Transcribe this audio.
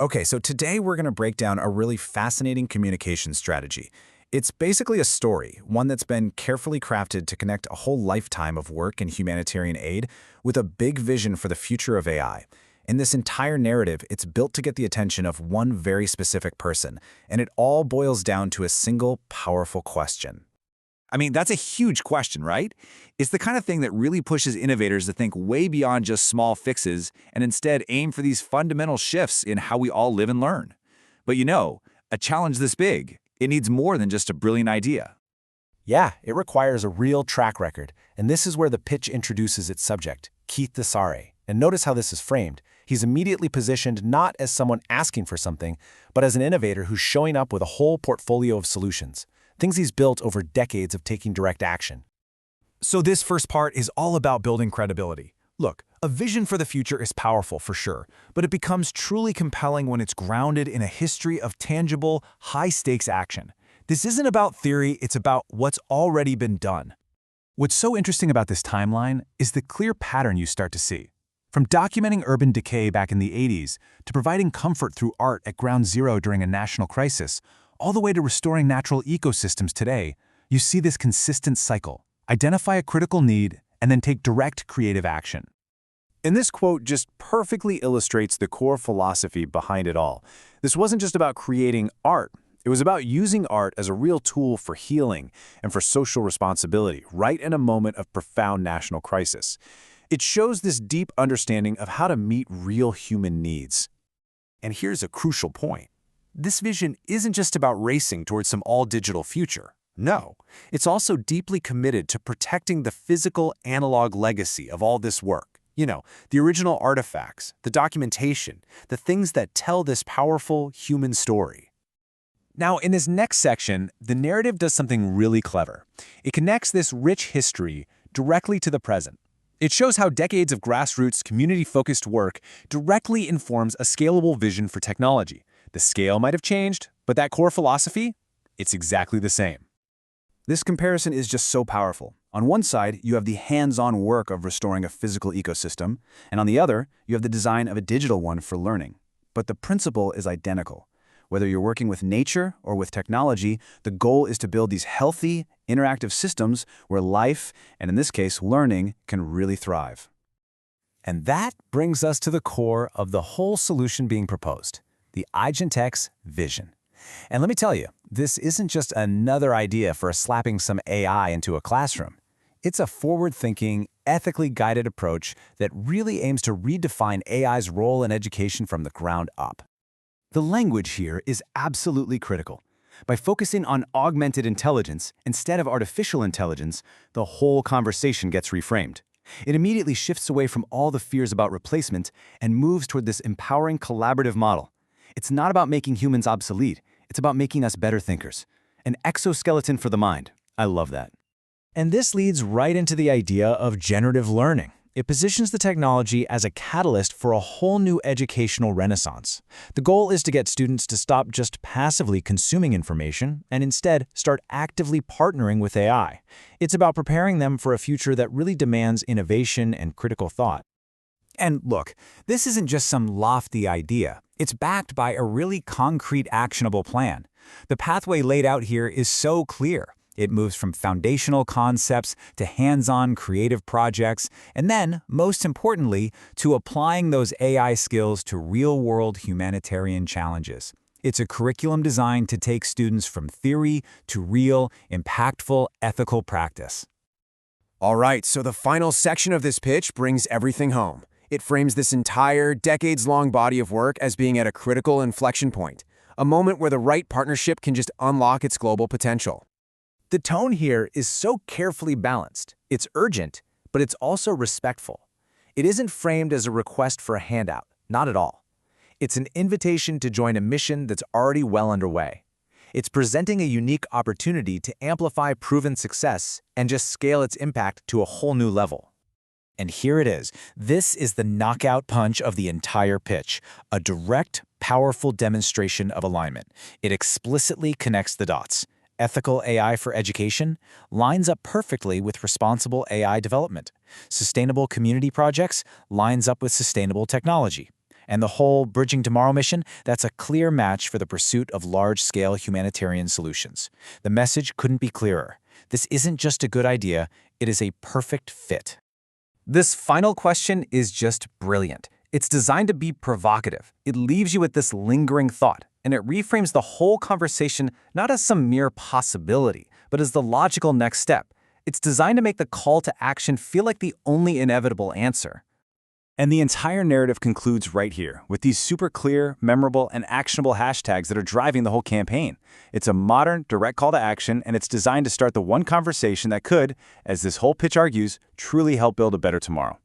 Okay, so today we're going to break down a really fascinating communication strategy. It's basically a story, one that's been carefully crafted to connect a whole lifetime of work in humanitarian aid with a big vision for the future of AI. In this entire narrative, it's built to get the attention of one very specific person, and it all boils down to a single, powerful question. I mean, that's a huge question, right? It's the kind of thing that really pushes innovators to think way beyond just small fixes and instead aim for these fundamental shifts in how we all live and learn. But a challenge this big, it needs more than just a brilliant idea. Yeah, it requires a real track record, and this is where the pitch introduces its subject, Keith DeCesare. And notice how this is framed. He's immediately positioned not as someone asking for something, but as an innovator who's showing up with a whole portfolio of solutions, things he's built over decades of taking direct action. So this first part is all about building credibility. Look, a vision for the future is powerful for sure, but it becomes truly compelling when it's grounded in a history of tangible, high-stakes action. This isn't about theory, it's about what's already been done. What's so interesting about this timeline is the clear pattern you start to see. From documenting urban decay back in the 80s to providing comfort through art at ground zero during a national crisis, all the way to restoring natural ecosystems today, you see this consistent cycle. Identify a critical need and then take direct creative action. And this quote just perfectly illustrates the core philosophy behind it all. This wasn't just about creating art. It was about using art as a real tool for healing and for social responsibility, right in a moment of profound national crisis. It shows this deep understanding of how to meet real human needs. And here's a crucial point. This vision isn't just about racing towards some all-digital future. No, it's also deeply committed to protecting the physical analog legacy of all this work. The original artifacts, the documentation, the things that tell this powerful human story. Now, in this next section, the narrative does something really clever. It connects this rich history directly to the present. It shows how decades of grassroots, community-focused work directly informs a scalable vision for technology. The scale might have changed, but that core philosophy, it's exactly the same. This comparison is just so powerful. On one side, you have the hands-on work of restoring a physical ecosystem, and on the other, you have the design of a digital one for learning. But the principle is identical. Whether you're working with nature or with technology, the goal is to build these healthy, interactive systems where life, and in this case, learning, can really thrive. And that brings us to the core of the whole solution being proposed, the iGentix vision. And let me tell you, this isn't just another idea for slapping some AI into a classroom. It's a forward-thinking, ethically guided approach that really aims to redefine AI's role in education from the ground up. The language here is absolutely critical. By focusing on augmented intelligence instead of artificial intelligence, the whole conversation gets reframed. It immediately shifts away from all the fears about replacement and moves toward this empowering collaborative model. It's not about making humans obsolete. It's about making us better thinkers. An exoskeleton for the mind. I love that. And this leads right into the idea of generative learning. It positions the technology as a catalyst for a whole new educational renaissance. The goal is to get students to stop just passively consuming information and instead start actively partnering with AI. It's about preparing them for a future that really demands innovation and critical thought. And look, this isn't just some lofty idea. It's backed by a really concrete, actionable plan. The pathway laid out here is so clear. It moves from foundational concepts to hands-on creative projects, and then, most importantly, to applying those AI skills to real-world humanitarian challenges. It's a curriculum designed to take students from theory to real, impactful, ethical practice. All right, so the final section of this pitch brings everything home. It frames this entire decades-long body of work as being at a critical inflection point, a moment where the right partnership can just unlock its global potential. The tone here is so carefully balanced. It's urgent, but it's also respectful. It isn't framed as a request for a handout, not at all. It's an invitation to join a mission that's already well underway. It's presenting a unique opportunity to amplify proven success and just scale its impact to a whole new level. And here it is. This is the knockout punch of the entire pitch, a direct, powerful demonstration of alignment. It explicitly connects the dots. Ethical AI for education lines up perfectly with responsible AI development. Sustainable community projects lines up with sustainable technology. And the whole Bridging Tomorrow mission, that's a clear match for the pursuit of large-scale humanitarian solutions. The message couldn't be clearer. This isn't just a good idea, it is a perfect fit. This final question is just brilliant. It's designed to be provocative. It leaves you with this lingering thought, and it reframes the whole conversation not as some mere possibility, but as the logical next step. It's designed to make the call to action feel like the only inevitable answer. And the entire narrative concludes right here, with these super clear, memorable, and actionable hashtags that are driving the whole campaign. It's a modern, direct call to action, and it's designed to start the one conversation that could, as this whole pitch argues, truly help build a better tomorrow.